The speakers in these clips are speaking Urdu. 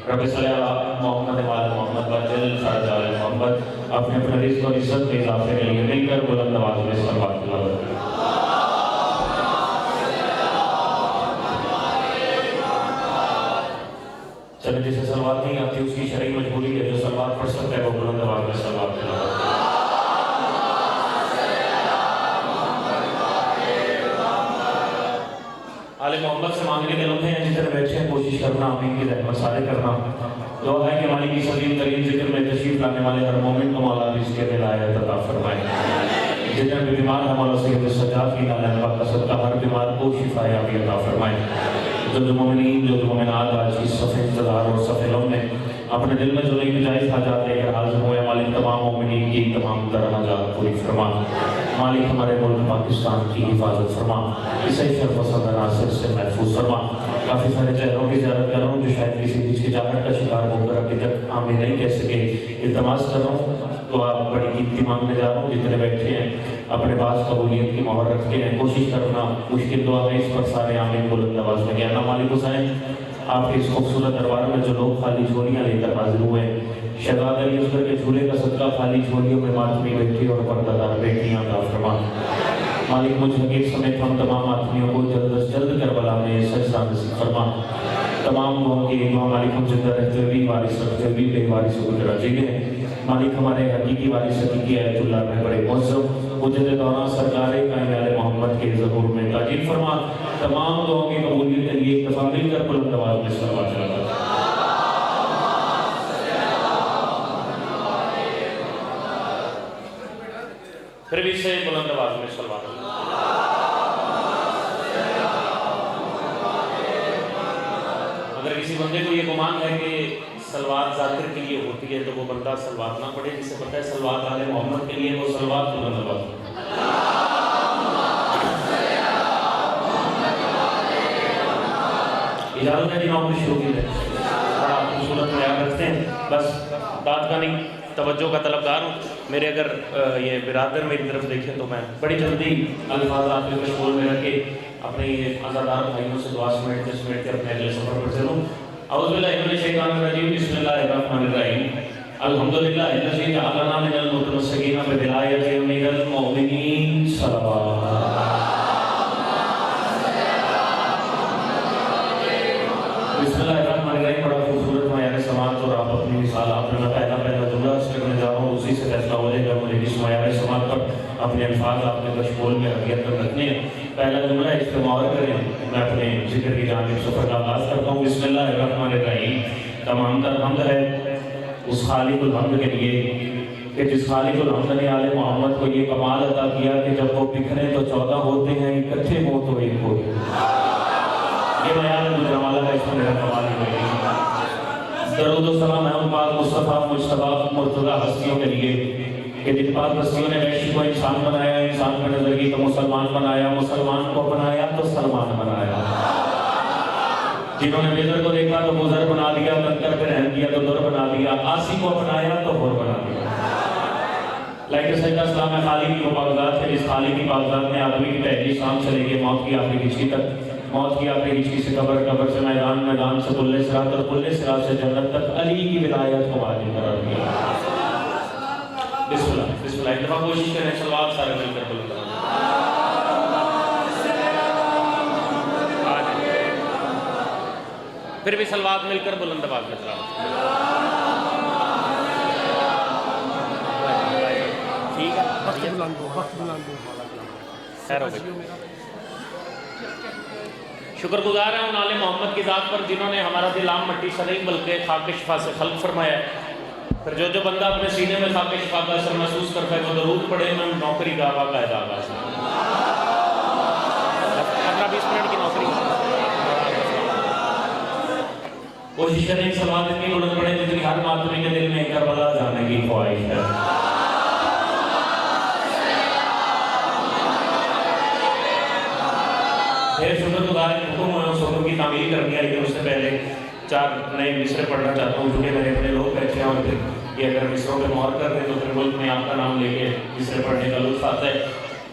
رب صلی اللہ محمد وعلی محمد وجل فرج علی محمد اپنے اپنے رزق اور عزت میں اضافے کے لیے مل کر بلند آواز میں صلوات تلاوت کریں۔ چلے جسے صلوات نہیں آتی اس کی شرعی مجبوری ہے، جو صلوات پڑھ سکتا ہے وہ بلند آواز میں صلوات تلاوت کریں۔ آل محمد سے مانگنے کے لمحے ہیں، جتنے بیٹھے ہیں کوشش کرنا آمین کی رحمت سارے کرنا۔ دعا ہے کہ مالک کی صدیم ترین ذکر میں تشریف لانے والے ہر مومن کو مولا رزق کے ولایت عطا فرمائے۔ جتنے بھی بیمار ہیں مولا سید سجاد کی نالہ پاک کا صدقہ ہر بیمار کو شفا یابی عطا فرمائے۔ جو مومنین جو مومنات آج اس صف انتظار اور صف لم میں اپنے دل میں جو نئی جائز حاجات لے کر حاضر ہوئے، مالک تمام مومنین کی تمام تر حاجات پوری فرما۔ مالک ہمارے ملک پاکستان کی حفاظت فرما، اسے شر و صدر ناصر سے محفوظ فرما۔ کافی سارے چہروں کی زیارت کر رہا ہوں جو شاید کسی ہچکچاہٹ کا شکار ہو کر ابھی تک آمین نہیں کہہ سکے، التماس کر رہا ہوں دعا بڑی قیمتی مانگنے جا رہا ہوں۔ جتنے بیٹھے ہیں اپنے پاس قبولیت کی مہر رکھتے ہیں، کوشش کرنا مشکل دعا میں اس پر سارے آمین بلند آواز میں کہنا۔ مالک حسین آپ کے اس خوبصورت دربار میں جو لوگ خالی جھولیاں لے کر حاضر ہوئے، شہزاد علی اصغر کے جھولے کا صدقہ خالی جھولیوں میں ماتمی بیٹی اور پردہ دار بیٹیاں عطا فرما۔ مالک مجھ حقیق سمیت ہم تمام ماتمیوں کو جلد از جلد کربلا میں سجدہ نصیب فرما۔ تمام لوگوں کی دعا مالک ہم زندہ رہتے ہوئے وارث رکھتے ہوئے بے وارثوں کو ترجیح دیں۔ مالک ہمارے حقیقی وارث حقیقی آیت اللہ میں بڑے معظم مجدد دوران سرکار کائنات محمد کے ظہور میں تاجیل فرما۔ تمام دعاؤں کی قبولیت کے لیے ایک دفعہ مل کر بلند آواز میں صلوات چلاتا ہے۔ پھر بھی سے بلند آواز میں صلوات چلاتا ہے۔ اگر کسی بندے کو یہ گمان ہے کہ صلوات ذاکر کے لیے ہوتی ہے تو وہ بندہ صلوات نہ پڑھے، جسے پتہ ہے صلوات آل محمد کے لیے وہ صلوات بلند آواز میں۔ اجازت ہے جی نام شروع کی ہے، بڑا خوبصورت معیار رکھتے ہیں، بس بات کا نہیں توجہ کا طلبگار ہوں۔ میرے اگر یہ برادر میری طرف دیکھیں تو میں بڑی جلدی الفاظ آپ کے مشغول میں رکھ کے اپنے عزادار بھائیوں سے دعا سمیٹ کے اپنے اگلے سفر پر چلوں۔ اعوذ باللہ من الشیطان الرجیم، بسم اللہ الرحمن الرحیم۔ الحمدللہ الذی جعلنا من المتمسکین بولایتہ امیر المؤمنین صلوات۔ بسم اللہ الرحمن الرحیم، بڑا خوبصورت معیار سماعت اور آپ اپنی مثال آپ نے پہلا جملہ اس کرنے جا رہا ہوں، اسی سے فیصلہ ہو جائے گا مجھے اس معیار سماعت پر اپنے الفاظ آپ کے کشکول میں حقیقت پر رکھنے ہیں۔ پہلا جملہ اس پہ مہر کریں، میں اپنے ذکر کی جانب سفر کا آغاز کرتا ہوں۔ بسم اللہ الرحمن الرحیم۔ تمام تر حمد ہے اس خالق الحمد کے لیے کہ جس خالق الحمد نے آل محمد کو یہ کمال عطا کیا کہ جب وہ بکھرے تو 14 ہوتے ہیں، اکٹھے ہو تو ایک ہوتے ہیں۔ یہ معیار جو جمالہ ہے اس میں میرا کمال ہی ہوئی۔ درود و سلام ہے ان پاک مصطفیٰ مجتبیٰ مرتضیٰ ہستیوں کے لیے کہ جن پاک ہستیوں نے وحشی کو انسان بنایا، انسان پر نظر کی تو مسلمان بنایا، مسلمان کو بنایا تو سلمان بنایا۔ جنہوں نے بزر کو دیکھا تو بزر بنا دیا، کنکر پہ رحم کیا تو در بنا دیا، آسی کو اپنایا تو ہور بنا دیا۔ لائک سجدہ اسلام میں خالق کی پاکزات ہے، جس خالق کی پاکزات میں آدمی کی پہلی شام چلے گی موت کی آخری ہچکی تک، موت کی آخری ہچکی سے قبر، قبر سے میدان، میدان سے پل صراط اور پل صراط سے جنت تک علی کی ولایت کو واجب قرار دیا۔ بسم اللہ بسم اللہ، ایک دفعہ کوشش کریں صلوات سارے مل کر بلند کریں۔ پھر بھی صلوات مل کر بلند آواز میں تلاوت۔ ٹھیک ہے خیر ہو گئی۔ شکر گزار ہیں ان آل محمد کی ذات پر جنہوں نے ہمارا دل عام مٹی سے نہیں بلکہ خاک شفا سے خلق فرمایا ہے۔ پھر جو بندہ اپنے سینے میں خاک شفا کا اثر محسوس کرتا ہے وہ درود پڑھے، میں نوکری کا باقاعدہ آغاز ہے۔ 15-20 منٹ کی نوکری کوشش کریں صلوات اتنی بلند پڑھیں جتنی ہر ماتمی کے دل میں کربلا جانے کی خواہش ہے۔ پھر شکر گزار حکم ہوئے اس حکم کی تعمیل کرنی ہے، لیکن اس سے پہلے 4 نئے مصرے پڑھنا چاہتا ہوں کیونکہ میرے اپنے لوگ بیٹھے ہیں اور پھر یہ اگر مصروں پہ مہر کر دیں تو پھر ملک میں آپ کا نام لے کے مصرے پڑھنے کا لطف آتا ہے۔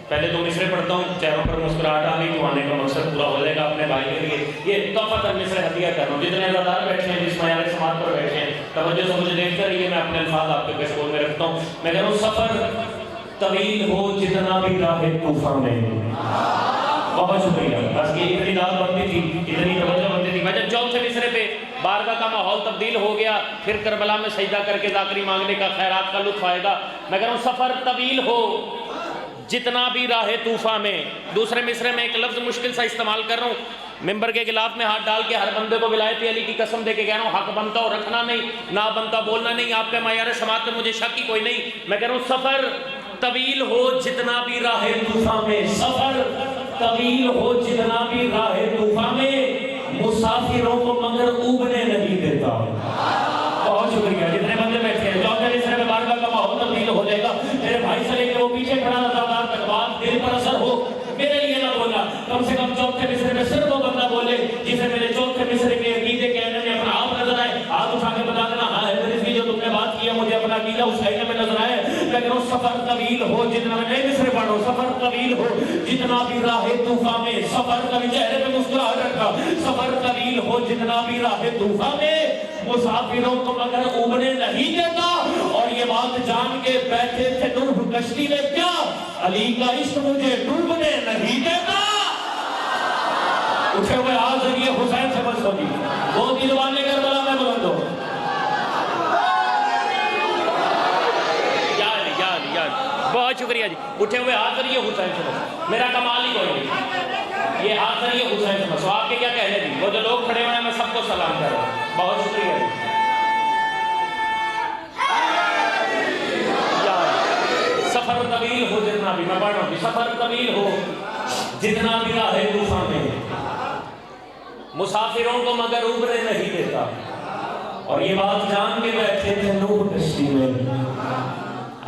پہلے 2 مصرے پڑھتا ہوں، چہروں پر مسکراہٹ آ گئی تو آنے کا مقصد پورا ہو جائے گا اپنے بھائی کے لیے۔ یہ تحفۃ مصرے ہدیہ کر رہا ہوں، جتنے عزادار بیٹھے ہیں جس معیار سماعت پر توجہ سے مجھے دیکھتے رہیے، میں اپنے الفاظ آپ کے کشکول میں رکھتا ہوں. میں کہہ رہا ہوں سفر طویل ہو جتنا بھی راہ طوفان میں. بہت شکریہ. بس یہ اتنی داد بنتی تھی، اتنی توجہ بنتی تھی. میں جب چوتھے مصرے پہ بارگاہ کا ماحول تبدیل ہو گیا، پھر کربلا میں سجدہ کر کے ذاکری مانگنے کا، خیرات کا لطف آئے گا. میں کہہ رہا ہوں سفر طویل ہو جتنا بھی راہ طوفان میں. دوسرے مصرے میں ایک لفظ مشکل سا استعمال کر رہا ہوں، ممبر کے غلاف میں ہاتھ ڈال کے ہر بندے کو ولایت علی کی قسم دے کے کہہ رہا ہوں حق بنتا ہو رکھنا نہیں، نہ بنتا بولنا نہیں. آپ کے معیار سماعت میں مجھے شک ہی کوئی نہیں. میں کہہ رہا ہوں سفر طویل ہو جتنا بھی راہ طوفان میں. سفر طویل ہو جتنا بھی راہ طوفان میں، مسافروں کو مگر اوبنے نہیں دیتا. بہت شکریہ. جتنے بندے بیٹھے ہیں چوتھے مصرے میں بارگاہ کا ماحول تبدیل ہو جائے گا. میرے بھائی سے لے کے وہ پیچھے کھڑا نظردار تک بات دل پر اثر ہو، میرے لیے نہ بولنا. کم سے کم چوتھے مصرے میں صرف وہ بندہ بولے جسے میرے چوتھے مصرے کے عقیدے کہنے میں اپنا آپ نظر آئے. ہاتھ اٹھا کے بتا دینا ہاں ہے جو تم نے بات کیا مجھے اپنا عقیدہ اس کہنے میں نظر آئے. لیکن وہ سفر طویل ہو جتنا، میں نئے مصرے پڑھو، سفر طویل ہو جتنا بھی راہ طوفان میں. سفر کبھی چہرے پہ مسکراہٹ رکھا. سفر طویل ہو جتنا بھی راہ طوفان میں، مسافروں کو مگر اوبنے نہیں دیتا. اور یہ بات جان کے بیٹھے تھے نوح کشتی میں، کیا علی کا عشق مجھے ڈوبنے نہیں دیتا. اٹھے ہوئے ہاتھ ذریعے حسین سے بس ہوگی. وہ دل والے کربلا میں بلند ہو. بہت شکریہ جی. اٹھے ہوئے ہاتھ ذریعے حسین سے بس. میرا کمال ہی کوئی نہیں. یہ ہاتھ ذریعے حسین سے بس. آپ کے کیا کہنے دی؟ وہ جو لوگ کھڑے ہوئے ہیں میں سب کو سلام کر رہا ہوں. بہت شکریہ جی. سفر طویل ہو جتنا بھی، میں پڑھ رہا ہوں، سفر طویل ہو جتنا بھی راہ طوفان میں، مسافروں کو مگر اوبنے نہیں دیتا. اور یہ بات جان کے بیٹھے تھے نوح کشتی میں،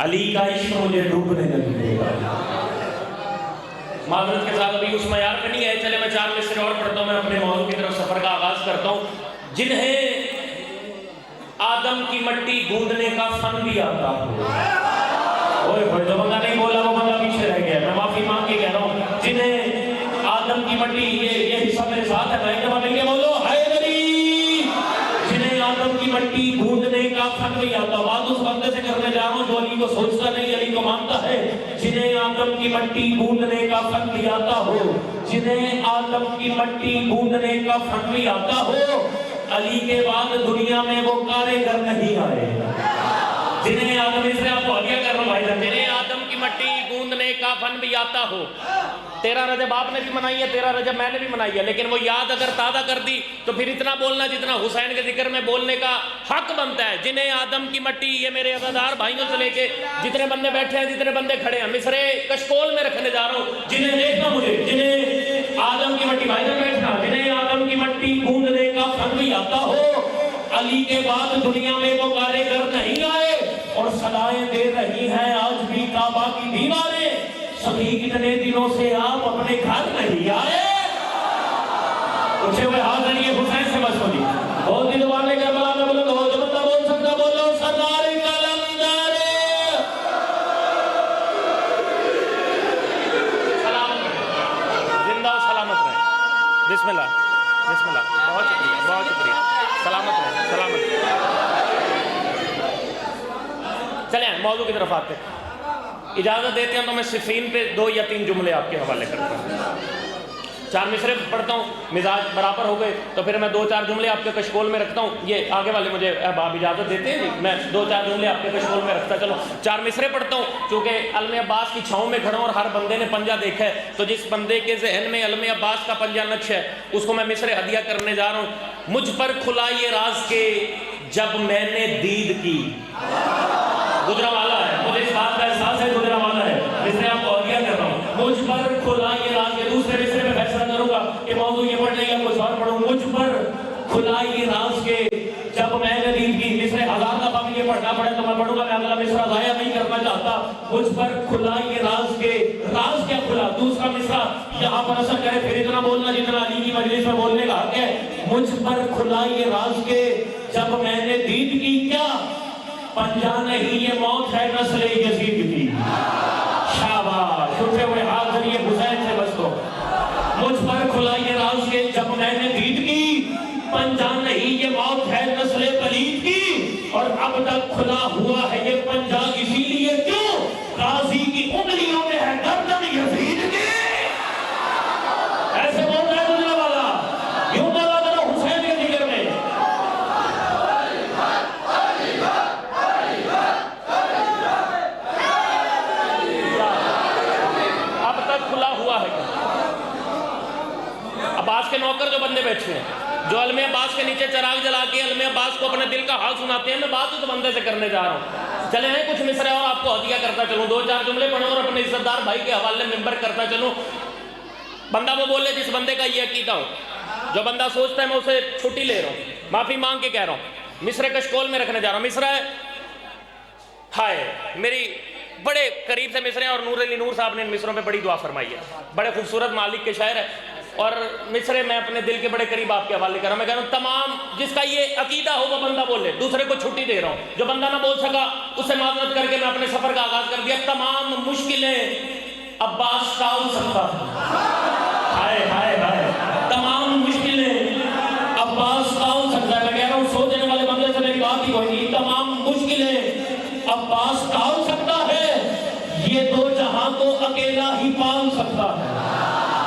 علی کا عشق مجھے ڈوبنے نہیں دیتا. معذرت کے ساتھ ابھی اس معیار پہ نہیں ہے. چلے میں 4 مصرے اور پڑھتا ہوں. میں اپنے موضوع کی طرف سفر کا آغاز کرتا ہوں. جنہیں آدم کی مٹی گوندنے کا فن بھی آتا ہو. جو بندہ نہیں بولا وہ بندہ پیچھے رہ گیا. میں معافی مانگ کے کہہ رہا ہوں جنہیں آدم کی مٹی، یہ حصہ میرے ساتھ ہے، میں بولو حیدری. جنہیں آدم کی مٹی گوندنے کا فن بھی آتا. بات اس بندے سے کرنے جا رہا ہوں جو علی کو سوچتا نہیں، علی کو مانتا ہے. جنہیں آدم کی مٹی گوندنے کا فن بھی آتا ہو، جنہیں آدم کی مٹی گوندنے کا فن بھی آتا ہو، علی کے بعد دنیا میں وہ کاریگر نہیں آئے. جنہیں آدم، اس سے آپ کو آگیا کر رہا ہوں بھائی جان، جنہیں آدم کی مٹی گوندنے کا فن بھی آتا ہو. 13 رجب آپ نے بھی منائی ہے، 13 رجب میں نے بھی منائی ہے، لیکن وہ یاد اگر تازہ کر دی تو پھر اتنا بولنا جتنا حسین کے ذکر میں بولنے کا حق بنتا ہے. جنہیں آدم کی مٹی، یہ میرے عزادار بھائیوں سے لے کے جتنے بندے بیٹھے ہیں، جتنے بندے کھڑے ہیں، مصرے کشکول میں رکھنے جا رہا ہوں. جنہیں دیکھنا مجھے، جنہیں آدم کی مٹی، بھائی جان بیٹھنا، جنہیں آدم کی مٹی گوندنے کا فن بھی آتا ہو، علی کے بعد دنیا میں وہ کاریگر نہیں آئے. اور صدائیں دے رہی ہیں آج بھی کعبہ کی دیواریں، سبھی کتنے دنوں سے آپ اپنے گھر نہیں آئے. اٹھے ہوئے ہاتھ ذریعے حسین سے بس ہوگی. بہت دل والے کربلا میں بلند ہو. جو بندہ بول سکتا بولو سردار قلندر. سلامت زندہ و سلامت رہے. بسم اللہ بسم اللہ. بہت شکریہ بہت شکریہ. سلامت رہے سلامت رہے. چلیں موضوع کی طرف آتے ہیں. اجازت دیتے ہیں تو میں صفین پہ 2 یا 3 جملے آپ کے حوالے کرتا ہوں. 4 مصرے پڑھتا ہوں، مزاج برابر ہو گئے تو پھر میں 2-4 جملے آپ کے کشکول میں رکھتا ہوں. یہ آگے والے مجھے احباب اجازت دیتے ہیں، میں 2-4 جملے آپ کے کشکول میں رکھتا. چلو 4 مصرے پڑھتا ہوں. چونکہ علم عباس کی چھاؤں میں کھڑا ہوں اور ہر بندے نے پنجہ دیکھا ہے، تو جس بندے کے ذہن میں علم عباس کا پنجہ نقش ہے اس کو میں مصرے ہدیہ کرنے جا رہا ہوں. مجھ پر کھلا یہ راز کے جب میں نے دید کی. گجرا والا ہے، مجھے اس بات کا احساس ہے گجرا والا ہے، جس نے آپ کو آگیا کر رہا ہوں. مجھ پر کھلا یہ راز کے، دوسرے مصرے میں فیصلہ کروں گا کہ موضوع یہ پڑھ لیں یا کچھ اور پڑھوں. مجھ پر کھلا یہ راز کے جب میں نے دید کی. مصرے 1000 دفعہ بھی یہ پڑھنا پڑے تو میں پڑھوں گا، میں اگلا مصرا ضائع نہیں کرنا چاہتا. مجھ پر کھلا یہ راز کے، راز کیا کھلا؟ دوسرا مصرا یہاں پر اثر کرے پھر اتنا بولنا جتنا علی کی مجلس میں بولنے کا حق ہے. مجھ پر کھلا یہ راز کے جب میں نے دید کی، کیا پنجہ نہیں یہ موت ہے نسل یزید کی. شاباش. اٹھے ہوئے ہاتھ ذریعے حسین سے بس دو. مجھ پر کھلا یہ راز کے جب میں نے دید کی، پنجہ نہیں یہ موت ہے نسل پلید کی. اب تک کھلا ہوا ہے یہ پنجہ اسی لیے کیوں قاضی کی انگلیوں میں ہے گردن یزید کی. ایسے بول رہا ہے گزرنے والا یوں بولا کرو حسین کے ذکر میں. اب تک کھلا ہوا ہے. عباس کے نوکر جو بندے بیٹھے ہیں جو علم عباس کے نیچے چراغ جلا کے علم عباس کو اپنے دل کا حال سناتے ہیں, میں بات اس بندے سے کرنے جا رہا ہوں. چلے ہیں کچھ مصرے اور آپ کو ہدیہ کرتا چلوں, 2-4 جملے پڑھوں اور اپنے عزت دار بھائی کے حوالے منبر کرتا چلوں. بندہ وہ بولے جس بندے کا یہ عقیدہ ہو, جو بندہ سوچتا ہے میں اسے چھٹی لے رہا ہوں, معافی مانگ کے کہہ رہا ہوں. مصرے کشکول میں رکھنے جا رہا ہوں. مصرہ ہے ہائے میری بڑے قریب سے مصرے ہیں اور نور علی نور صاحب نے ان مصروں پہ بڑی دعا فرمائی ہے. بڑے خوبصورت مالک کے شاعر ہے اور مصرے میں اپنے دل کے بڑے قریب آپ کے حوالے کر رہا ہوں. میں کہہ رہا ہوں تمام جس کا یہ عقیدہ ہو وہ بندہ بولے, دوسرے کو چھٹی دے رہا ہوں. جو بندہ نہ بول سکا اسے معذرت کر کے میں اپنے سفر کا آغاز کر دیا. تمام مشکلیں عباس ٹال سکتا ہے. ہائے ہائے ہائے تمام مشکلیں عباس ٹال سکتا ہے. میں کہہ رہا ہوں سوچنے والے بندے سے میری بات ہی کوئی نہیں. تمام مشکلیں عباس ٹال سکتا ہے, یہ دو جہاں کو اکیلا ہی پال سکتا ہے.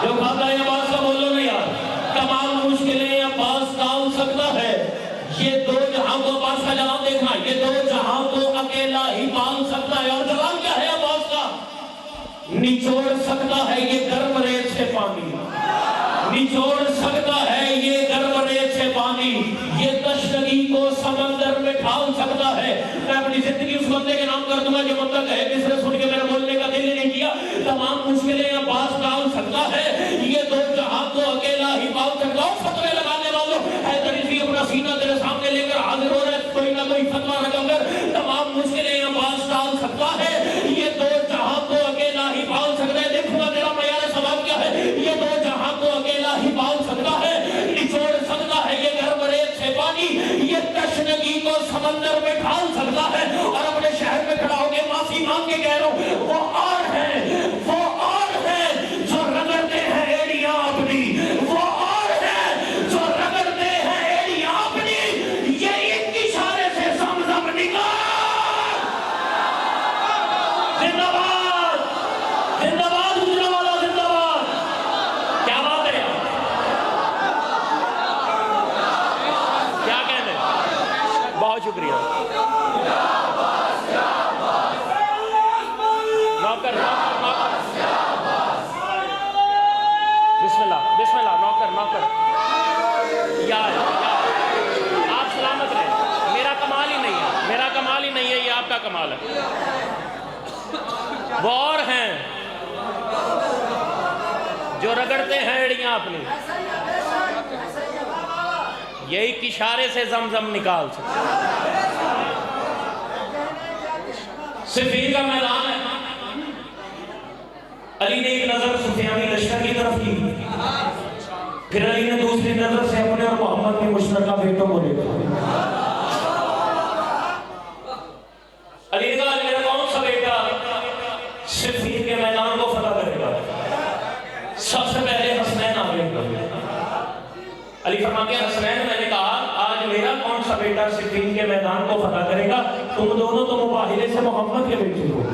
جو کھاتا ہے عباس کا بولو نہیں یار. تمام مشکلیں عباس ٹال سکتا ہے, یہ دو جہاں کو عباس کا جواب دیکھنا, یہ دو جہاں کو اکیلا ہی پال سکتا ہے. اور جواب کیا ہے عباس کا؟ نچوڑ سکتا ہے یہ گرم ریت سے پانی, نچوڑ سکتا ہے یہ گرم ریت سے پانی, یہ تشنگی کو سمندر میں ڈھال سکتا ہے. میں اپنی زندگی اس بندے کے نام کر دوں گا جو مطلب ہے مصرے سن کے میرے بولنے کا دل نہیں کیا. تمام مشکلیں عباس ٹال سکتا ہے, یہ دو جہاں کو اکیلا ہی پال سکتا ہوں. فتوے لگانے والوں حیدر علی اپنا سینہ تیرے سامنے لے کر حاضر ہو رہے ہیں, کوئی نہ کوئی فتویٰ رقم کر. تمام مشکلیں عباس ٹال سکتا ہے, یہ دو جہاں کو اکیلا ہی پال سکتا ہے. دیکھوں گا تیرا معیار ثواب کیا ہے. یہ دو جہاں کو اکیلا ہی پال سکتا ہے, نچوڑ سکتا ہے یہ گرم ریت سے پانی, یہ تشنگی کو سمندر میں ڈھال سکتا ہے. اور اپنے شہر میں کھڑا ہو کے معافی مانگ کے کہہ رہا ہوں وہ اور ہے, وہ اور ہے جو رگڑتے ہیں ایڑیاں اپنی, وہ اور ہے جو رگڑتے ہیں ایڑیاں اپنی, یہ ایک اشارے سے زمزم نکال. زندہ باد, زندہ باد گجرا والا, زندہ باد. کیا بات ہے یار, کیا کہنے, بہت شکریہ. نوکر بسم اللہ بسم اللہ, نوکر نوکر یا آپ سلامت رہیں. میرا کمال ہی نہیں ہے, میرا کمال ہی نہیں ہے, یہ آپ کا کمال ہے. وہ اور ہیں جو رگڑتے ہیں ایڑیاں اپنی, یہ ایک اشارے سے زمزم نکال سکتے. صفین کا میدان ہے, علی نے ایک نظر سفیانی لشکر کی طرف کی, پھر علی نے دوسری نظر سے اپنے اور محمد کے مشترکہ بیٹوں کو دیکھا. علی نے کہا میرا کون سا بیٹا صفین کے میدان کو فتح کرے گا؟ سب سے پہلے حسنین آگے گا. علی فرماتے ہیں حسنین, میں نے کہا آج میرا کون سا بیٹا صفین کے میدان کو فتح کرے گا؟ تم دونوں تو مباہلے سے محمد کے بیٹے ہو.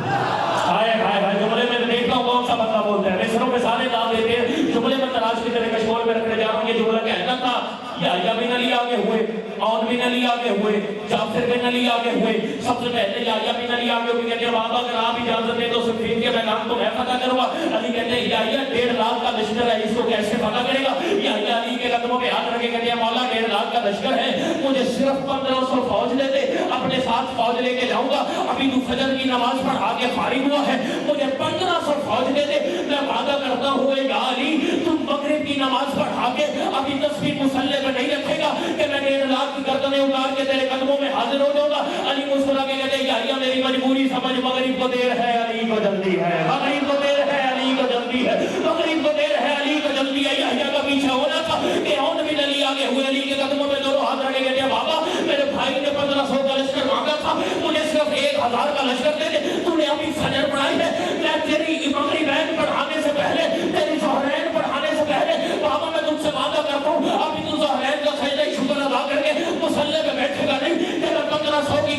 ہائے ہائے ہائے, جملے میں دیکھتا ہوں کون سا بندہ بولتا ہے. مصروں میں سارے دعا دیتے ہیں, جملے میں تلاش کی طرح کشمول میں رکھنے جا رہا ہوں. یہ جملہ کہنا تھا یحییٰ بن علی آگے ہوئے, عون بن علی آگے ہوئے, جعفر بن علی آگے ہوئے. سب سے پہلے یحییٰ بن علی آگے ہوئے, کہتے ہیں بابا اگر آپ اجازت دیں تو صفین کے میدان کو میں فتح کروں گا. علی کہتے ہیں یحییٰ 1.5 لاکھ کا لشکر ہے, اس کو کیسے فتح کرے گا؟ یحییٰ علی کے قدموں پہ ہاتھ رکھے کہتے ہیں مولا 1.5 لاکھ کا لشکر ہے, مجھے صرف 1500 فوج دے دے, اپنے ساتھ فوج لے کے جاؤں گا. ابھی تو فجر کی نماز پڑھا کے فارغ ہوا ہے, مجھے 1500 فوج دے دے. میں وعدہ کرتا ہوں یا علی تم مغرب کی نماز پڑھا کے ابھی تصویر مسلح پہ نہیں رکھے گا کہ میں 1.5 لاکھ کی گردنیں اتار کے تیرے قدموں میں حاضر ہو جاؤں گا. علی مسکرا کے کہتے ہیں یحییٰ میری مجبوری سمجھ, مغرب کو دیر ہے علی کو جلدی ہے, مغرب کو دیر ہے علی کو جلدی ہے, مغرب کو دیر ہے علی کو جلدی ہے. یحییٰ کا پیچھے ہونا تھا کہ عون بن علی آگے ہوئے, علی کے قدموں پہ دونوں ہاتھ رکھے کہتے ہیں بابا میرے بھائی نے 1500 کا لشکر مانگا تھا, مجھے صرف 1000 کا لشکر دے دے. تو نے ابھی فجر پڑھائی ہے, میں تیری مغربین پڑھانے سے پہلے, تیری ظہرین پڑھانے سے پہلے بابا میں تم سے وعدہ کرتا ہوں ابھی تو ظہرین کا سجدہ شکر ادا کر کے مصلی پہ بیٹھے گا نہیں. کہ میں 1500 کی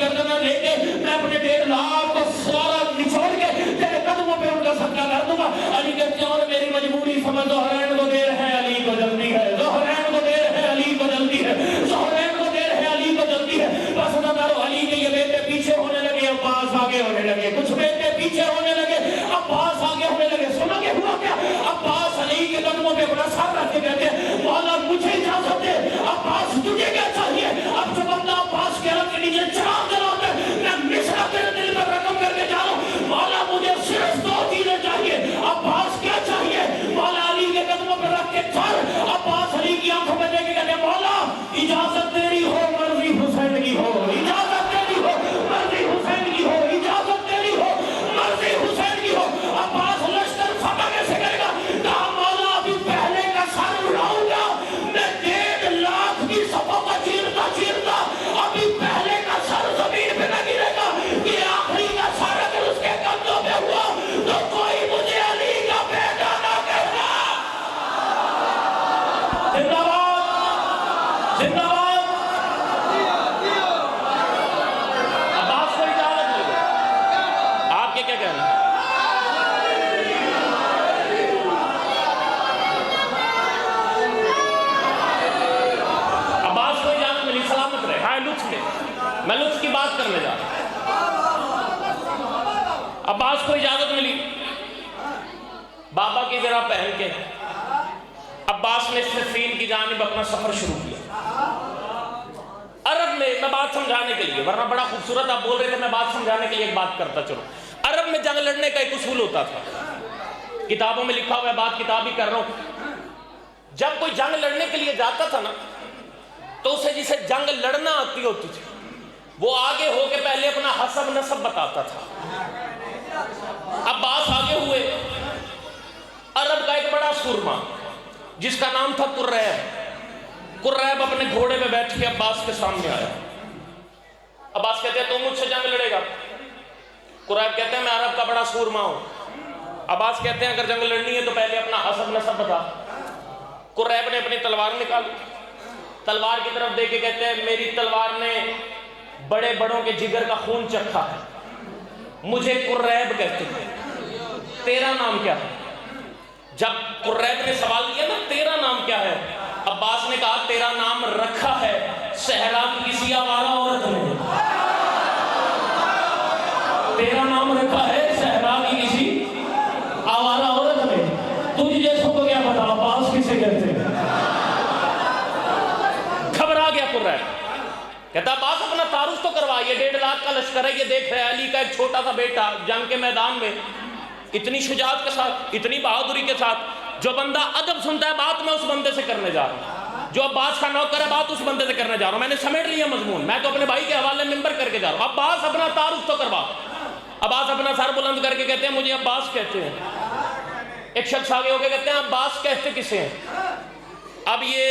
اپنے 1.5 لاکھ کو سارا نچوڑ کے تیرے قدموں پہ ان کا صدقہ کر دوں گا. علی کہتے ہیں اور میری مجبوری سمجھ, ظہرین کو دیر ہے علی کو جلدی ہے, ظہرین کو دیر ہے علی کو جلدی ہے, ظہرین کو دیر ہے علی کو جلدی ہے. بس نظر علی کے یہ بیٹے پیچھے ہونے لگے, عباس آگے ہونے لگے, کچھ بیٹے پیچھے ہونے لگے, عباس آگے ہونے لگے. سنو کہ ہوا کیا, عباس علی کے قدموں پہ اپنا سر رکھ کے کہتے ہیں مولا مجھے اجازت دے, عباس تجھے کیا چاہیے؟ اب جو بندہ عباس کے رب کے نیچے چراغ جلاتا ہے, میں مصرع تیرے دل پر رقم کر کے جا رہا ہوں, مولا مجھے صرف 2 چیزیں چاہیے. عباس کیا چاہیے؟ مولا علی کے قدموں پہ رکھ کے سر عباس علی کی آنکھوں میں دیکھ کے کہتے ہیں مولا اجازت تیری ہو مرضی حسین کی ہو, اجازت تیری ہو مرضی حسین کی ہو, اجازت تیری ہو مرضی حسین کی ہو. عباس لشکر فتح کیسے کرے گا؟ کہا مولا ابھی پہلے کا سر اڑاؤں گا میں 1.5 لاکھ کی صفوں کا چیرتا چیرتا, ابھی پہلے کا سر زمین پہ نہ گرے گا, یہ آخری کا سر اگر اس کے کندھوں پہ ہوا تو کوئی مجھے علی کا بیٹا نہ کہنا. زندہ باد, زندہ باد. عباس کو اجازت مل گئی. آپ کے کیا کہنا ہے؟ عباس کو اجازت ملی, سلامت رہے. ہاں لطف کے, میں لطف کی بات کرنے جا رہا ہوں. عباس کو اجازت ملی, بابا کی ذرا پہن کے عباس نے صفین کی جانب اپنا سفر شروع کیا. عرب میں بات سمجھانے کے لیے, ورنہ بڑا خوبصورت آپ بول رہے تھے, میں بات سمجھانے کے لیے ایک بات کرتا چلو. عرب میں جنگ لڑنے کا ایک اصول ہوتا تھا, کتابوں میں لکھا ہوا ہے, بات کتاب ہی کر رہا ہوں. جب کوئی جنگ لڑنے کے لیے جاتا تھا نا, تو اسے جسے جنگ لڑنا آتی ہوتی تھی وہ آگے ہو کے پہلے اپنا حسب نسب بتاتا تھا. عباس آگے ہوئے. عرب کا ایک بڑا سورما جس کا نام تھا قریب, قریب اپنے گھوڑے پہ بیٹھ کے عباس کے سامنے آیا. عباس کہتے ہیں تو مجھ سے جنگ لڑے گا؟ قریب کہتے ہیں میں عرب کا بڑا سورما ہوں. عباس کہتے ہیں اگر جنگ لڑنی ہے تو پہلے اپنا حسب نسب بتا. قریب نے اپنی تلوار نکالی, تلوار کی طرف دیکھ کے کہتے ہیں میری تلوار نے بڑے بڑوں کے جگر کا خون چکھا ہے, مجھے قریب کہتے ہیں, تیرا نام کیا ہے؟ جب قریب نے سوال کیا نا تیرا نام کیا ہے, عباس نے کہا تیرا نام رکھا ہے صحرا کی کسی آوارہ عورت نے, تیرا نام رکھا ہے صحرا کی کسی آوارہ عورت نے, تجھ جیسوں کو کیا پتا عباس کسے کہتے ہیں. گھبرا گیا قریب, کہتا عباس اپنا تعارف تو کروا, یہ 1.5 لاکھ کا لشکر ہے, یہ دیکھ رہے علی کا ایک چھوٹا سا بیٹا جنگ کے میدان میں اتنی شجاعت کے ساتھ, اتنی بہادری کے ساتھ. جو بندہ ادب سنتا ہے بات میں اس بندے سے کرنے جا رہا ہوں, جو عباس کا نوکر ہے بات اس بندے سے کرنے جا رہا ہوں. میں نے سمیٹ لیا مضمون, میں تو اپنے بھائی کے حوالے ممبر کر کے جا رہا ہوں. عباس اپنا تعارف تو کروا. عباس اپنا سر بلند کر کے کہتے ہیں مجھے عباس کہتے ہیں. ایک شخص آگے ہو کے کہتے ہیں عباس کہتے کسے ہیں؟ اب یہ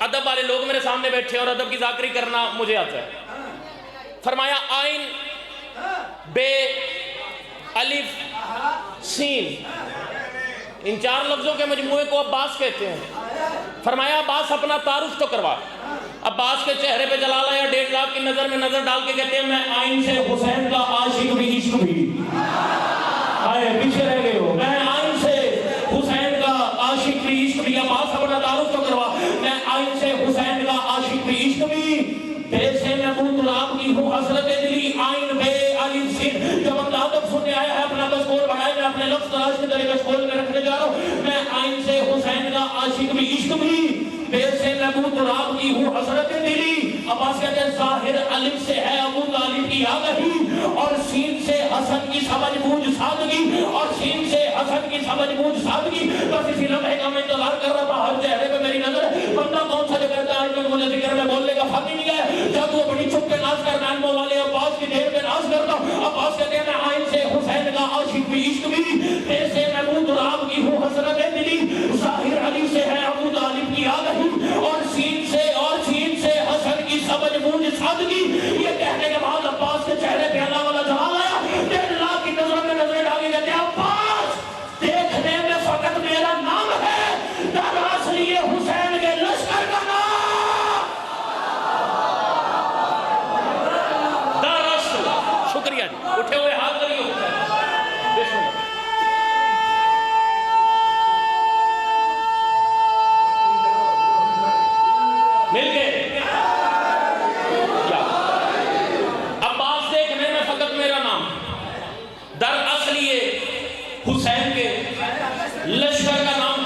ادب والے لوگ میرے سامنے بیٹھے اور ادب کی ذاکری کرنا مجھے آتا ہے. فرمایا آئین بے الف سین, ان 4 لفظوں کے مجموعے کو عباس کہتے ہیں. فرمایا عباس اپنا تعارف تو کروا. عباس کے چہرے پہ جلال آیا, 1.5 لاکھ کی نظر میں نظر ڈال کے کہتے ہیں میں آئین سے حسین کا عاشق بھی عشق بھی, آئے پیچھے رہ گئے ہو, میں آئین سے حسین کا عاشق بھی عشق بھی. عباس اپنا تعارف تو کروا, میں آئین سے حسین کا عاشق بھی عشق بھی, بے سے میں تراب کی ہوں حسرت دلی, آئین بے الف سین. جب ہم ادب سننے آیا ہے اپنا کشکول بڑھائے, میں اپنے لفظ تلاش کے طریقے کشکول میں رکھنے جا رہا ہوں. میں آئین سے حسین کا عاشق بھی عشق بھی, بے سے میں تراب کی ہوں حسرت دلی. عباس کہتے ہیں ظاہر الف سے ہے ابو طالب کی آگہی, اور سین سے حسن کی سمجھ بوجھ سادگی, اور سین سے حسن کی سمجھ بوجھ سادگی. بس اسی لمحے کا میں انتظار کر رہا تھا, ہر چہرے پہ میری نظر. بندہ کون سا جو کہتا ہے آج میں مجھے ذکر میں بولنے کا حق ہی نہیں ہے, جب وہ بڑی چھپ کے ناز کر نان والے عباس کی دیر پہ ناز کرتا ہوں. عباس کہتے ہیں میں آئین سے حسین کا عاشق بھی عشق بھی, بے سے میں تراب کی ہوں حسرت دلی. ظاہر علی سے ہے ابو طالب کی آگہی, اور سین سے حسن کی سمجھ بوجھ سادگی. یہ کہنے کے بعد عباس کے چہرے پہ اللہ والا جمال آیا, 1.5 لاکھ کی نظر میں نظر ڈالی. کہتے ہیں عباس دیکھنے میں فقط میرا نام ہے, دراصل یہ حسین کے لشکر کا نام. دراصل شکریہ جی، اٹھے ہوئے ہاتھ کریے بسم اللہ۔ مل گئے عباس دیکھنے میں فقط میرا نام، در اصل یہ حسین کے لشکر کا نام۔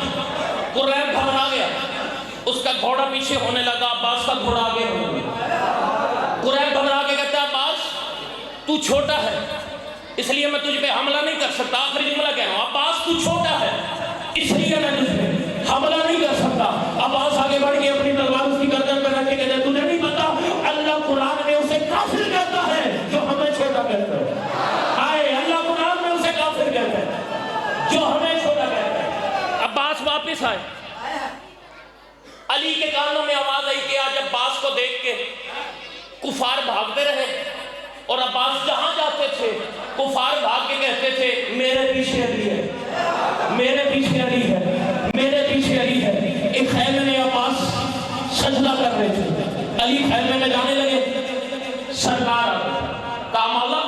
قریب گھبرا گیا، اس کا گھوڑا پیچھے ہونے لگا، عباس کا گھوڑا آگے ہونے لگا۔ قریب گھبرا کے کہتا ہے عباس تو چھوٹا ہے اس لیے میں تجھ پہ حملہ نہیں کر سکتا۔ آخری جملہ کہہ رہا ہوں، عباس تو چھوٹا ہے اس لیے میں تجھ پہ حملہ نہیں کر سکتا۔ عباس آگے بڑھ کے اپنی تلوار اس کی گردن پہ رکھ کے کہتا ہے تجھے نہیں پتا اللہ قرآن میں اسے کافر کہتا ہے جو ہمیں چھوٹا کہتا ہے۔ ہائے اللہ قرآن میں اسے کافر کہتا ہے جو ہمیں چھوٹا کہتا ہے۔ عباس واپس آئے، علی کے کانوں میں آواز آئی کہ آج عباس کو دیکھ کے کفار بھاگتے رہے، اور عباس جہاں جاتے تھے کفار بھاگ کے کہتے تھے میرے پیچھے علی ہے، میرے پیچھے علی ہے، میرے پیچھے علی ہے۔ ایک خیمے میں عباس سجدہ کر رہے تھے، علی خیمے میں جانے لگے، سرکار کہا مولا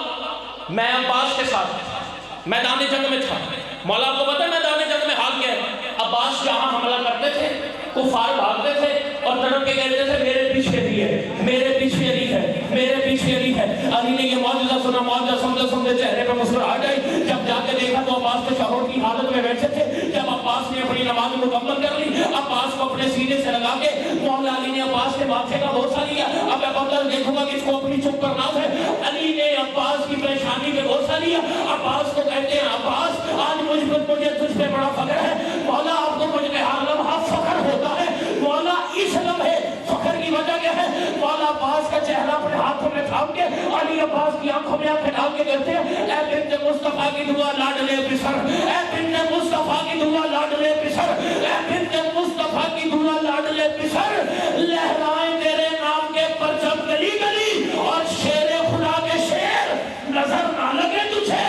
میں عباس کے ساتھ میدان جنگ میں تھا۔ مولا آپ کو پتہ ہے میدان جنگ میں حال کیا ہے؟ عباس جہاں حملہ کرتے تھے کفار بھاگتے تھے اور تڑپ کے کہتے تھے میرے پیچھے علی ہے، میرے پیچھے علی ہے، میرے پیچھے علی ہے۔ علی نے یہ معجزہ سنا، معجزہ سنتے سنتے چہرے پہ مسکراہٹ آئی۔ جب جا کے دیکھا تو عباس تشہد کی حالت میں بیٹھے تھے۔ جب عباس نے اپنی نماز مکمل کر لی، عباس کو اپنے سینے سے لگا کے مولا علی نے عباس کے ماتھے کا بوسہ لیا۔ اب میں بدل دیکھوں گا کس کو اپنی چپ پر ناز ہے۔ علی نے عباس کی پریشانی پہ بوسہ لیا۔ عباس کو کہتے ہیں عباس آج مجھے تجھ پہ بڑا فخر ہے۔ مولا آپ کو مجھ پہ ہر لمحہ فخر ہوتا ہے۔ مولا اس لمحے فخر کی وجہ کیا ہے؟ مولا عباس کا چہرہ اپنے ہاتھوں میں تھام کے علی عباس کی آنکھوں میں آنکھیں ڈال کے کہتے ہیں اے بنت مصطفیٰ کی دعا لاڈلے پسر، اے بنت مصطفیٰ کی دعا لاڈلے پسر، اے بنت مصطفیٰ کی دعا لاڈلے پسر، لہرائیں تیرے نام کے پرچم گلی گلی اور شیر خدا کے شیر نظر نہ لگے تجھے،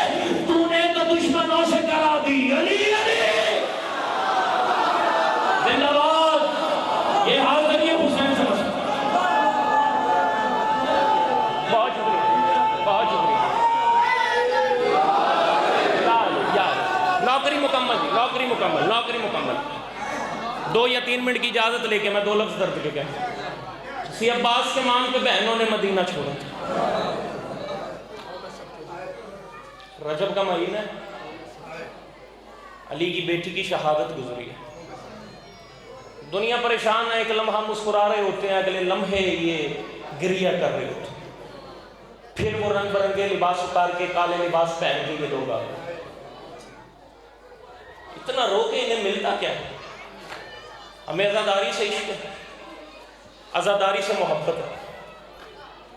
تو نے تو دشمنوں سے کرا دی علی علی زندہ باد۔ یہ حال کریے حسین سے مسئلہ۔ بہت شکریہ، بہت شکریہ۔ نوکری مکمل جی، نوکری مکمل، نوکری مکمل۔ 2 یا 3 منٹ کی اجازت لے کے میں 2 لفظ درد کے کہہ سی عباس کے مان پہ بہنوں نے مدینہ چھوڑا تھا۔ رجب کا مہینہ ہے، علی کی بیٹی کی شہادت گزری ہے، دنیا پریشان ہے، ایک لمحہ مسکرا رہے ہوتے ہیں، اگلے لمحے یہ گریہ کر رہے ہوتے ہیں۔ پھر وہ رنگ برنگے لباس اتار کے کالے لباس پہن کے یہ لوگ آ گئے۔ اتنا رو کے انہیں ملتا کیا ہے؟ ہمیں عزاداری سے عشق ہے، عزاداری سے محبت ہے،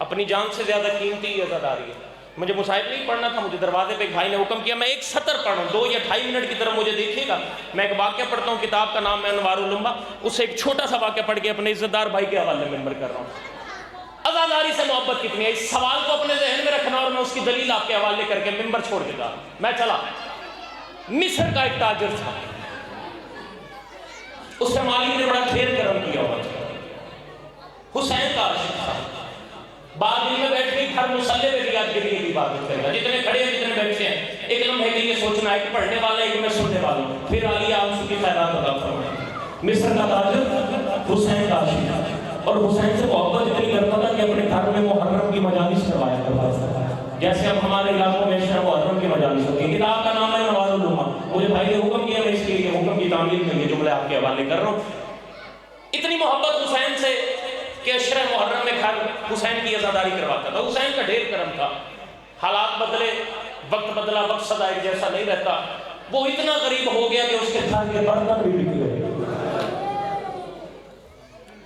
اپنی جان سے زیادہ قیمتی عزاداری ہے۔ مجھے مصاحب نہیں پڑھنا تھا، مجھے دروازے پہ ایک بھائی نے حکم کیا میں 1 سطر پڑھوں، 2 یا 2.5 منٹ کی طرف مجھے دیکھیے گا۔ میں ایک واقعہ پڑھتا ہوں، کتاب کا نام ہے انوار الانبا، اس سے ایک چھوٹا سا واقعہ پڑھ کے اپنے عزت دار بھائی کے حوالے ممبر کر رہا ہوں۔ عزاداری سے محبت کتنی ہے، اس سوال کو اپنے ذہن میں رکھنا اور میں اس کی دلیل آپ کے حوالے کر کے ممبر چھوڑ کے جا۔ میں چلا، مصر کا ایک تاجر تھا، اس سے مالک نے بڑا ڈھیر کرم کیا ہوا تھا، حسین کا عاشق تھا۔ بعد میں بیٹھ کے ہر مسلح پہ ریاض کے لیے عبادت کرے گا، جتنے کھڑے ہیں جتنے بیٹھے ہیں، ایک لمحے کے لیے سوچنا ہے کہ پڑھنے والا ہے کہ میں سننے والا ہوں۔ پھر علی آپ اس کی خیرات عطا فرمائے۔ مصر کا تاجر حسین کا عاشق، اور حسین سے محبت اتنی کرتا تھا کہ اپنے گھر میں محرم کی مجالس کروایا کرتا تھا، جیسے اب ہمارے علاقوں میں شب محرم کی مجالس ہوتی ہے۔ کتاب کا نام ہے انوار الانبا، مجھے بھائی نے حکم کیا، میں اس کے لیے حکم کی تعمیل میں یہ جملے آپ کے حوالے کر رہا ہوں۔ اتنی محبت حسین سے کہ عشرہ محرم میں گھر حسین کی عزاداری کرواتا تھا۔ حسین کا ڈھیر کرم تھا، حالات بدلے، وقت بدلا، وقت سدا ایک جیسا نہیں رہتا، وہ اتنا غریب ہو گیا کہ اس کے گھر کے برتن بھی بک گئے۔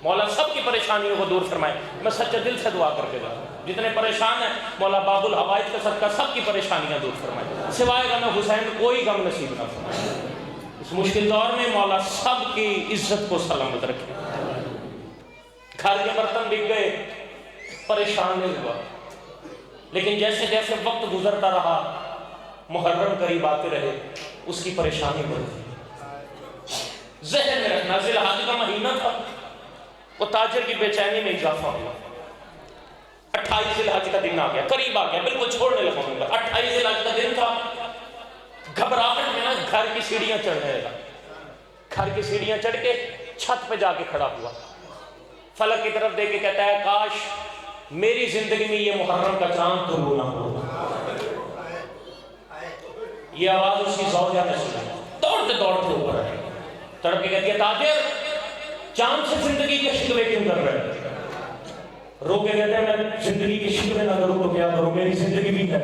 مولا سب کی پریشانیوں کو دور فرمائے، میں سچے دل سے دعا کر کے جا رہا ہوں، جتنے پریشان ہیں مولا باب الحوائج کا صدقہ سب کی پریشانیاں دور فرمائے، سوائے غم حسین کوئی غم نصیب نہ فرمائے۔ اس مشکل دور میں مولا سب کی عزت کو سلامت رکھے۔ گھر کے برتن بک گئے، پریشان نہیں ہوا، لیکن جیسے جیسے وقت گزرتا رہا، محرم قریب آتے رہے، اس کی پریشانی بڑھتی۔ ذہن میں رکھنا ذی الحج کا مہینہ تھا، وہ تاجر کی بے چینی میں اضافہ ہوا۔ 28 ذی-الحج کا دن آ گیا، قریب آ گیا، بالکل چھوڑنے لگا ہوں گا۔ 28 ذی-الحج کا دن تھا، گھبراہٹ میں نا گھر کی سیڑھیاں چڑھنے لگا، گھر کی سیڑھیاں چڑھ کے چھت پہ جا کے کھڑا ہوا، فلک کی طرف دیکھ کے کہتا ہے کاش میری زندگی میں یہ محرم کا چاند طلوع نہ ہو۔ یہ آواز اس کی زوجہ نے سنی، دوڑتے دوڑتے اوپر آئی، تڑپ کے کہتی ہے تاجر چاند سے زندگی کے شکوے کیوں کر رہے ہیں؟ رو کے کہتے ہیں میں زندگی کی شکوے نہ کروں تو کیا کروں، میری زندگی بھی ہے،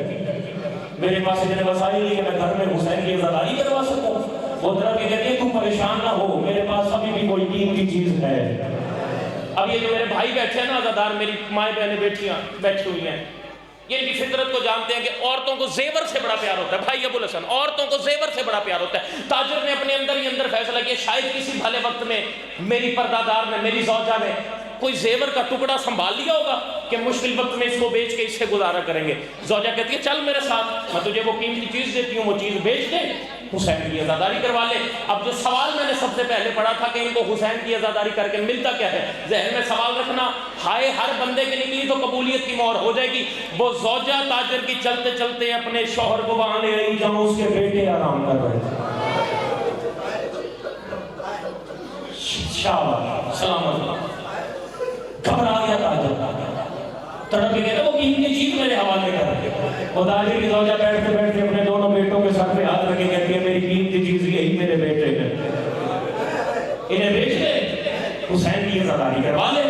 میرے پاس اتنے وسائل نہیں کہ میں گھر میں حسین کی عزاداری کروا سکوں۔ وہ طرف کے کہتی ہے تم پریشان نہ ہو، میرے پاس ابھی بھی کوئی قیمتی چیز ہے۔ اب یہ جو میرے بھائی بیٹھے ہیں نا عزادار، میری مائیں بہنیں بیٹھی ہوئی ہیں، یہ ان کی فطرت کو جانتے ہیں کہ عورتوں کو زیور سے بڑا پیار ہوتا ہے۔ بھائی ابو الحسن، عورتوں کو زیور سے بڑا پیار ہوتا ہے۔ تاجر نے اپنے اندر ہی اندر فیصلہ کیا شاید کسی بھلے وقت میں میری پردادار نے، میری زوجہ نے کوئی زیور کا ٹکڑا سنبھال لیا ہوگا کہ مشکل وقت میں اس کو بیچ کے اس سے گزارا کریں گے۔ زوجہ کہتی ہے چل میرے ساتھ، میں تجھے وہ قیمتی چیز دیتی ہوں، وہ چیز بیچ دے، حسین کی عزاداری کروا لے۔ اب جو سوال میں نے سب سے پہلے پڑھا تھا کہ ان کو حسین کی عزاداری کر کے ملتا کیا ہے، ذہن میں سوال رکھنا، ہائے ہر بندے کے نکلی تو قبولیت کی مہر ہو جائے گی۔ وہ زوجہ تاجر کی چلتے چلتے اپنے شوہر کو وہاں لے آئی جہاں اس کے بیٹے آرام کر رہے تھے۔ شاباش، سلامت، گھبرا گیا تاجر، تڑپ کے کہتا وہ قیمتی چیز میرے حوالے کر۔ وہ تاجر کی زوجہ بیٹھتے بیٹھتے اپنے دونوں بیٹوں کے سر پہ ہاتھ رکھ کے کہتی ہے میری قیمتی چیز یہی میرے بیٹے ہیں، انہیں بیچ دے، حسین کی عزاداری کروا لے۔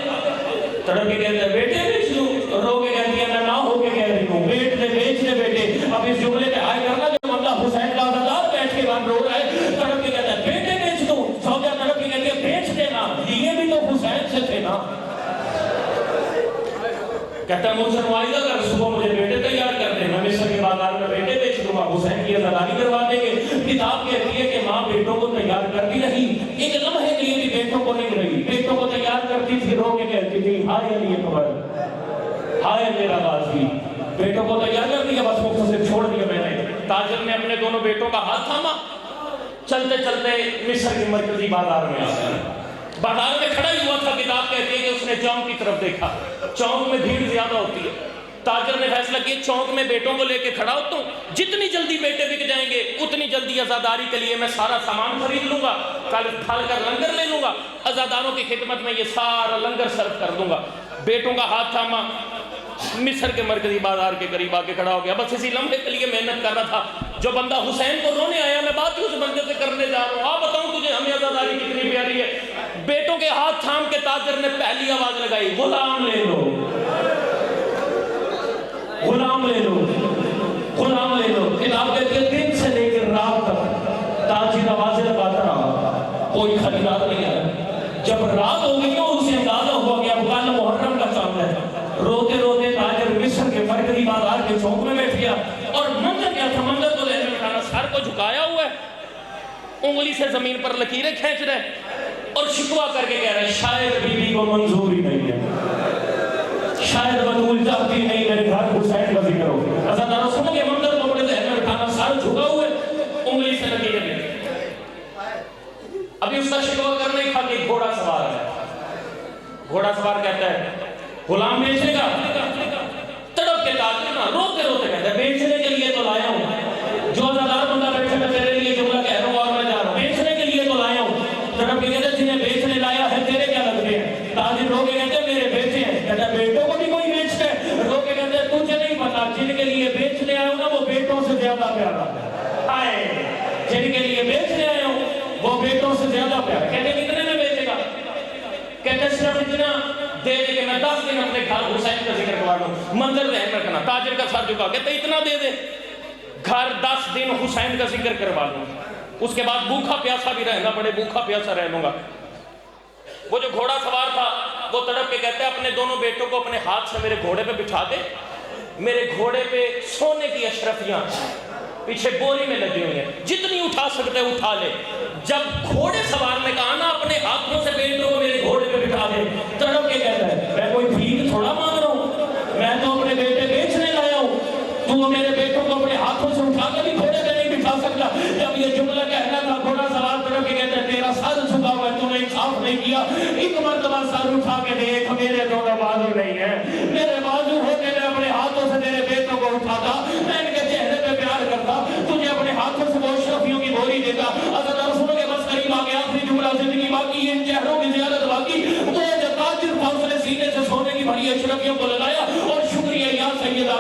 تڑپ کے کہتے ہیں بیٹے بیچ دوں، رو کے کہتی ہے میں نہ ہو کے کہہ رہی ہوں بیچ دے بیٹے۔ اب اس جملے پہ ہائے کرنا جو بندہ حسین کا عزادار بیٹھ کے وہاں رو رہا ہے، تڑپ کے کہتا ہے بیٹے بیچ دوں، زوجہ تڑپ کے کہتی ہے بیچ دینا، لیے بھی تو حسین سے تھے نا۔ کہتا ہے مجھ سے معاہدہ کر، صبح مجھے بیٹے تیار کر دیں، میں مصر کے بازار میں بیٹے بیچ دوں گا، حسین کی عزاداری کروا دیں گے۔ کتاب کہتی ہے کہ ماں بیٹوں کو تیار کرتی رہی، ایک لمحے کے لیے بھی بیٹوں کو نہیں رہی، بیٹوں کو تیار کرتی تھی، رو کے کہتی تھی ہائے علی اکبر، ہائے میرا غازی۔ بیٹوں کو تیار کر دیا، بس مختصر چھوڑ دیا میں نے۔ تاجر نے اپنے دونوں بیٹوں کا ہاتھ تھاما، چلتے چلتے مصر کے مرکزی بازار میں آ گیا۔ بازار میں کھڑا ہی ہوا تھا، کتاب کہتی ہے کہ اس نے چوک کی طرف دیکھا، چوک میں بھیڑ زیادہ ہوتی ہے۔ تاجر نے فیصلہ کیا چوک میں بیٹوں کو لے کے کھڑا ہوتا ہوں، جتنی جلدی بیٹے بک جائیں گے اتنی جلدی عزاداری کے لیے میں سارا سامان خرید لوں گا، کل کھل کر لنگر لے لوں گا، عزاداروں کی خدمت میں یہ سارا لنگر سرو کر دوں گا۔ بیٹوں کا ہاتھ تھاما، مصر کے مرکزی بازار کے قریب آ کے کھڑا ہو گیا۔ بس اسی لمحے کے لیے محنت کر رہا تھا، جو بندہ حسین کو رونے آیا میں بات اس بندے سے کرنے جا رہا ہوں، بتاؤں تجھے ہمیں عزاداری کتنی پیاری ہے۔ بیٹوں کے ہاتھ تھام کے تاجر نے پہلی آواز لگائی غلام لے لو، غلام لے لو، غلام لے لو۔ کتاب کہتی ہے دن سے لے کر رات تک تاجر آوازیں لگاتا رہا، کوئی خریدار نہیں آیا۔ جب رات ہو گئی تو اسے اندازہ ہوا کہ اب کل محرم کا چاند ہے۔ روتے روتے تاجر مصر کے مرکزی بازار کے چوک میں بیٹھ گیا، اور منظر کیا تھا، منظر تو ذہن میں بٹھانا، سر کو جھکایا ہوا ہے، انگلی سے زمین پر لکیریں کھینچ رہے اور شکوہ کر کے کہہ رہے شاید بی بی کو منظور ہی نہیں ہے، شاید بطول چاہتی نہیں میرے گھر حسین کا ذکر ہو۔ عزاداروں سنو یہ منظر کو اپنے ذہن میں بٹھانا، سر جھکا ہوئے، انگلی سے لکیریں کھینچ۔ ابھی اس کا شکوہ کرنے ہی تھا کہ گھوڑا سوار ہے، گھوڑا سوار کہتا ہے غلام بیچے گا؟ تڑپ کے تاجر نا روتے روتے کہتا ہے بیچنے کے لیے تو لایا ہوں، جو عزادار بندہ بیٹھے میں تیرے لیے جملہ کہہ رہا ہوں اور میں جا رہا ہوں، بیچنے کے لیے تو لایا ہوں۔ تڑپ کے کہتا ہے جنہیں بیچنے لایا ہے تیرے کیا لگتے ہیں؟ تاجر رو کے کہتے ہیں میرے بیٹے ہیں۔ کہتا ہے بیٹوں کو بھی کوئی بیچتا ہے؟ رو کے کہتے ہیں تجھے نہیں پتا، جن کے لیے بیچنے آئے ہوں نا وہ بیٹوں سے زیادہ پیارا ہے، جن کے لیے بیچنے آئے ہوں وہ بیٹوں سے زیادہ پیارا۔ کہتے ہیں کتنے میں بیچے گا؟ کہتے ہیں صرف اتنا دے دے کہ میں 10 دن اپنے گھر حسین کا ذکر کروا لوں۔ منظر ذہن میں رکھنا، تاجر کا سر جھکا، کہتے ہیں اتنا دے دے، گھر 10 دن حسین کا ذکر کروا لوں، اس کے بعد بھوکا پیاسا بھی رہنا پڑے، بھوکا پیاسا رہ لوں گا۔ وہ جو گھوڑا سوار تھا وہ تڑپ کے کہتے ہیں اپنے دونوں بیٹوں کو اپنے ہاتھ سے میرے گھوڑے پہ بٹھا دے، میرے گھوڑے پہ سونے کی اشرفیاں پیچھے بوری میں لگی ہوئی ہیں، جتنی اٹھا سکتے اٹھا لے۔ جب گھوڑے سوار نے کہا نا اپنے ہاتھوں سے بیٹوں کو میرے گھوڑے پہ بٹھا دے، تڑپ کے کہتا ہے میں کوئی بھیک تھوڑا مانگ رہا ہوں، میں تو اپنے بیٹے بیچنے لایا ہوں، تو میرے بیٹوں کو اپنے ہاتھوں سے اٹھا کے بھی گھوڑے پہ نہیں بٹھا سکتا۔ جب یہ جملہ کہنا تھا گھوڑا سوار تڑپ کے کہتا ہے تیرا سر جھکا ہوا ہے، تو نے انصاف نہیں کیا، ایک مرتبہ سر اٹھا کے دیکھ میرے دونوں بازو نہیں ہیں، میرے بازو ہو